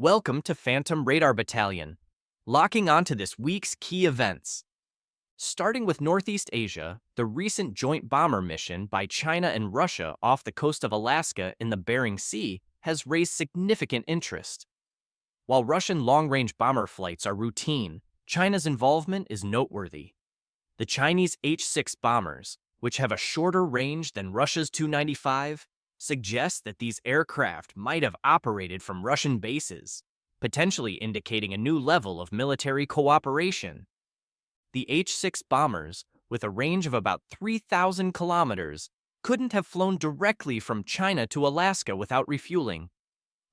Welcome to Phantom Radar Battalion. Locking onto this week's key events. Starting with Northeast Asia, the recent joint bomber mission by China and Russia off the coast of Alaska in the Bering Sea has raised significant interest. While Russian long-range bomber flights are routine, China's involvement is noteworthy. The Chinese H-6 bombers, which have a shorter range than Russia's Tu-95, suggest that these aircraft might have operated from Russian bases, potentially indicating a new level of military cooperation. The H-6 bombers, with a range of about 3,000 kilometers, couldn't have flown directly from China to Alaska without refueling.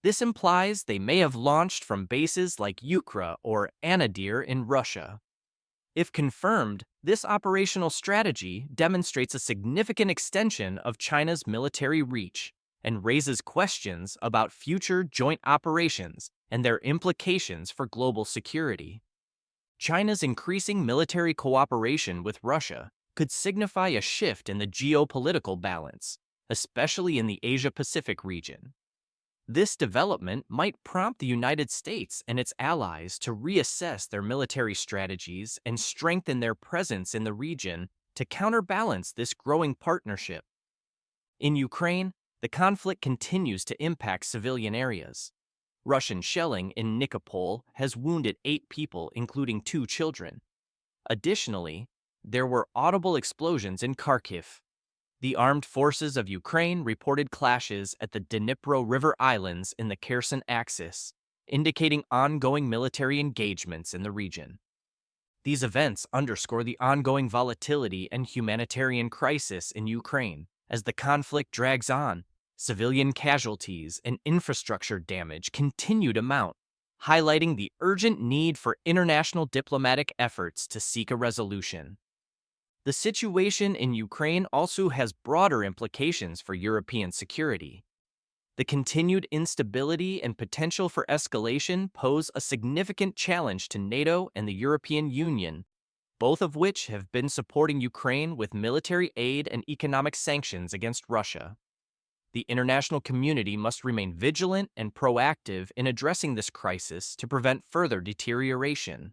This implies they may have launched from bases like Yukra or Anadyr in Russia. If confirmed, this operational strategy demonstrates a significant extension of China's military reach and raises questions about future joint operations and their implications for global security. China's increasing military cooperation with Russia could signify a shift in the geopolitical balance, especially in the Asia-Pacific region. This development might prompt the United States and its allies to reassess their military strategies and strengthen their presence in the region to counterbalance this growing partnership. In Ukraine, the conflict continues to impact civilian areas. Russian shelling in Nikopol has wounded 8 people, including 2 children. Additionally, there were audible explosions in Kharkiv. The armed forces of Ukraine reported clashes at the Dnipro River Islands in the Kherson Axis, indicating ongoing military engagements in the region. These events underscore the ongoing volatility and humanitarian crisis in Ukraine. As the conflict drags on, civilian casualties and infrastructure damage continue to mount, highlighting the urgent need for international diplomatic efforts to seek a resolution. The situation in Ukraine also has broader implications for European security. The continued instability and potential for escalation pose a significant challenge to NATO and the European Union, both of which have been supporting Ukraine with military aid and economic sanctions against Russia. The international community must remain vigilant and proactive in addressing this crisis to prevent further deterioration.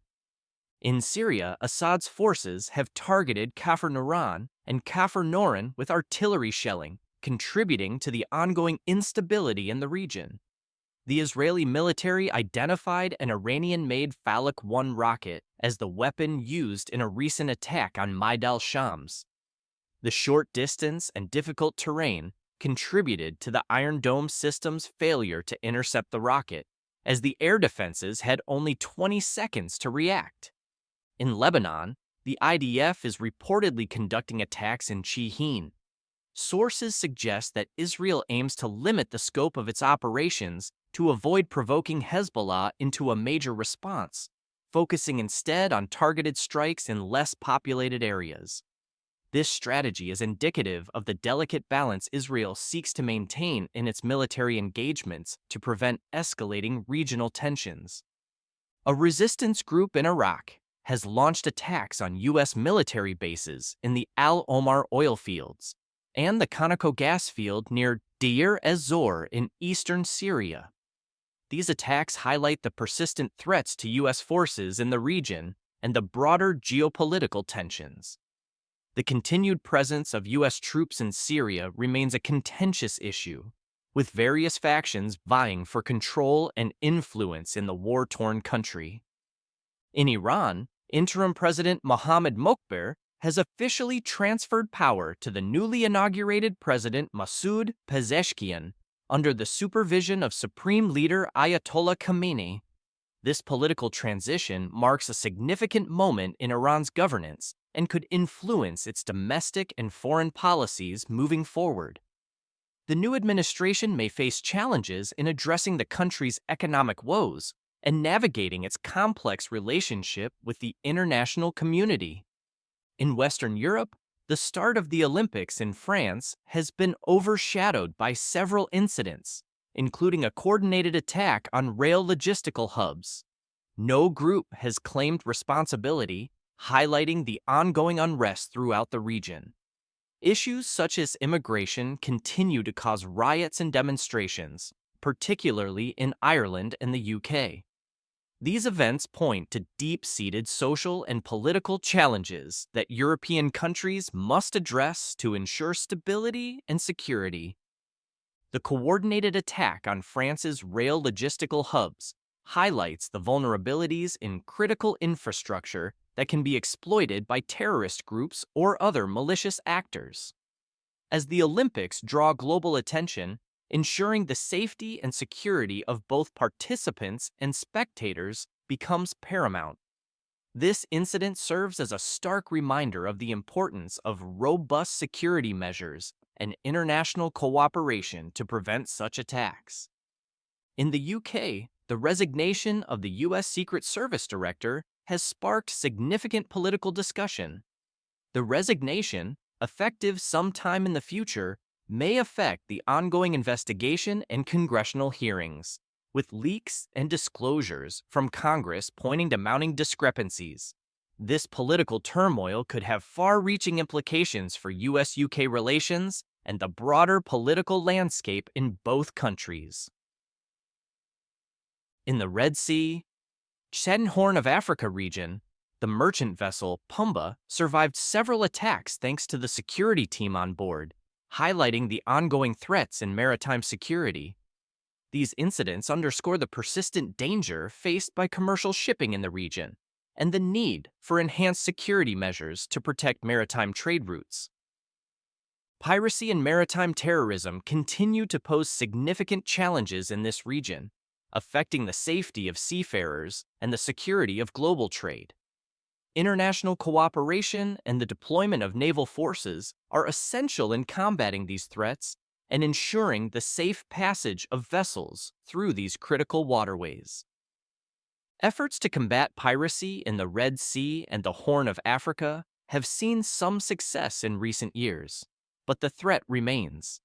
In Syria, Assad's forces have targeted Kafr Nuran and Kafr Noran with artillery shelling, contributing to the ongoing instability in the region. The Israeli military identified an Iranian-made Falak 1 rocket as the weapon used in a recent attack on Maidal Shams. The short distance and difficult terrain contributed to the Iron Dome system's failure to intercept the rocket, as the air defenses had only 20 seconds to react. In Lebanon, the IDF is reportedly conducting attacks in Chihin. Sources suggest that Israel aims to limit the scope of its operations to avoid provoking Hezbollah into a major response, focusing instead on targeted strikes in less populated areas. This strategy is indicative of the delicate balance Israel seeks to maintain in its military engagements to prevent escalating regional tensions. A resistance group in Iraq has launched attacks on U.S. military bases in the Al Omar oil fields and the Conoco gas field near Deir ez-Zor in eastern Syria. These attacks highlight the persistent threats to U.S. forces in the region and the broader geopolitical tensions. The continued presence of U.S. troops in Syria remains a contentious issue, with various factions vying for control and influence in the war-torn country. In Iran, Interim President Mohammad Mokber has officially transferred power to the newly inaugurated President Masoud Pezeshkian under the supervision of Supreme Leader Ayatollah Khamenei. This political transition marks a significant moment in Iran's governance and could influence its domestic and foreign policies moving forward. The new administration may face challenges in addressing the country's economic woes and navigating its complex relationship with the international community. In Western Europe, the start of the Olympics in France has been overshadowed by several incidents, including a coordinated attack on rail logistical hubs. No group has claimed responsibility, highlighting the ongoing unrest throughout the region. Issues such as immigration continue to cause riots and demonstrations, particularly in Ireland and the UK. These events point to deep-seated social and political challenges that European countries must address to ensure stability and security. The coordinated attack on France's rail logistical hubs highlights the vulnerabilities in critical infrastructure that can be exploited by terrorist groups or other malicious actors. As the Olympics draw global attention, ensuring the safety and security of both participants and spectators becomes paramount. This incident serves as a stark reminder of the importance of robust security measures and international cooperation to prevent such attacks. In the UK, the resignation of the U.S. Secret Service director has sparked significant political discussion. The resignation, effective sometime in the future, may affect the ongoing investigation and congressional hearings, with leaks and disclosures from Congress pointing to mounting discrepancies. This political turmoil could have far-reaching implications for U.S.-UK relations and the broader political landscape in both countries. In the Red Sea, Horn of Africa region, the merchant vessel Pumba survived several attacks thanks to the security team on board, highlighting the ongoing threats in maritime security. These incidents underscore the persistent danger faced by commercial shipping in the region and the need for enhanced security measures to protect maritime trade routes. Piracy and maritime terrorism continue to pose significant challenges in this region, affecting the safety of seafarers and the security of global trade. International cooperation and the deployment of naval forces are essential in combating these threats and ensuring the safe passage of vessels through these critical waterways. Efforts to combat piracy in the Red Sea and the Horn of Africa have seen some success in recent years, but the threat remains.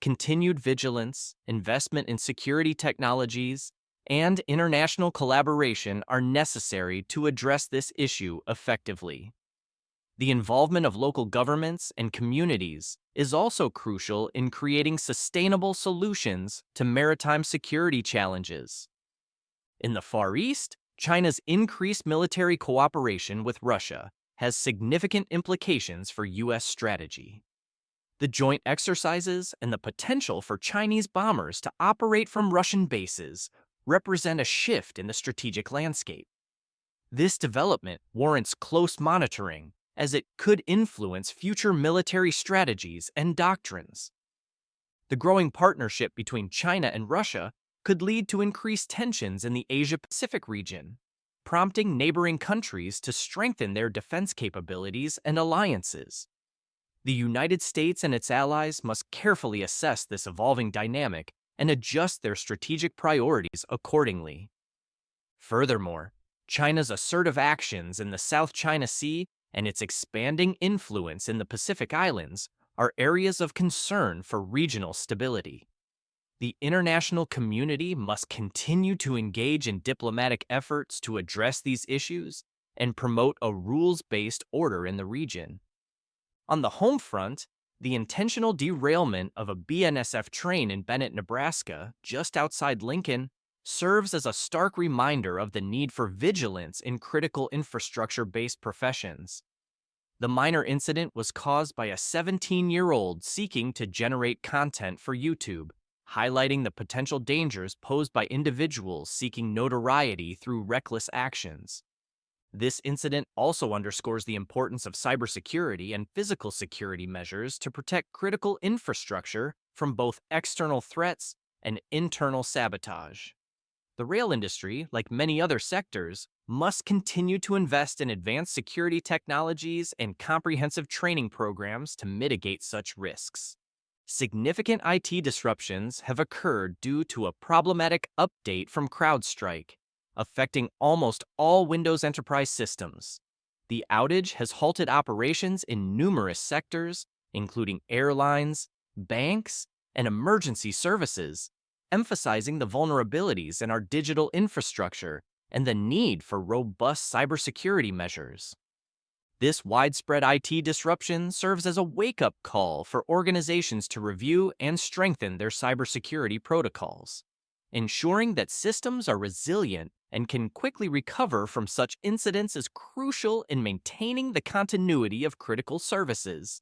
Continued vigilance, investment in security technologies, and international collaboration are necessary to address this issue effectively. The involvement of local governments and communities is also crucial in creating sustainable solutions to maritime security challenges. In the Far East, China's increased military cooperation with Russia has significant implications for U.S. strategy. The joint exercises and the potential for Chinese bombers to operate from Russian bases represent a shift in the strategic landscape. This development warrants close monitoring, as it could influence future military strategies and doctrines. The growing partnership between China and Russia could lead to increased tensions in the Asia-Pacific region, prompting neighboring countries to strengthen their defense capabilities and alliances. The United States and its allies must carefully assess this evolving dynamic and adjust their strategic priorities accordingly. Furthermore, China's assertive actions in the South China Sea and its expanding influence in the Pacific Islands are areas of concern for regional stability. The international community must continue to engage in diplomatic efforts to address these issues and promote a rules-based order in the region. On the home front, the intentional derailment of a BNSF train in Bennett, Nebraska, just outside Lincoln, serves as a stark reminder of the need for vigilance in critical infrastructure-based professions. The minor incident was caused by a 17-year-old seeking to generate content for YouTube, highlighting the potential dangers posed by individuals seeking notoriety through reckless actions. This incident also underscores the importance of cybersecurity and physical security measures to protect critical infrastructure from both external threats and internal sabotage. The rail industry, like many other sectors, must continue to invest in advanced security technologies and comprehensive training programs to mitigate such risks. Significant IT disruptions have occurred due to a problematic update from CrowdStrike, affecting almost all Windows Enterprise systems. The outage has halted operations in numerous sectors, including airlines, banks, and emergency services, emphasizing the vulnerabilities in our digital infrastructure and the need for robust cybersecurity measures. This widespread IT disruption serves as a wake-up call for organizations to review and strengthen their cybersecurity protocols. Ensuring that systems are resilient and can quickly recover from such incidents is crucial in maintaining the continuity of critical services.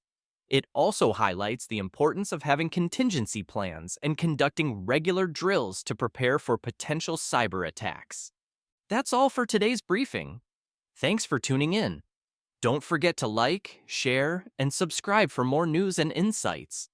It also highlights the importance of having contingency plans and conducting regular drills to prepare for potential cyber attacks. That's all for today's briefing. Thanks for tuning in. Don't forget to like, share, and subscribe for more news and insights.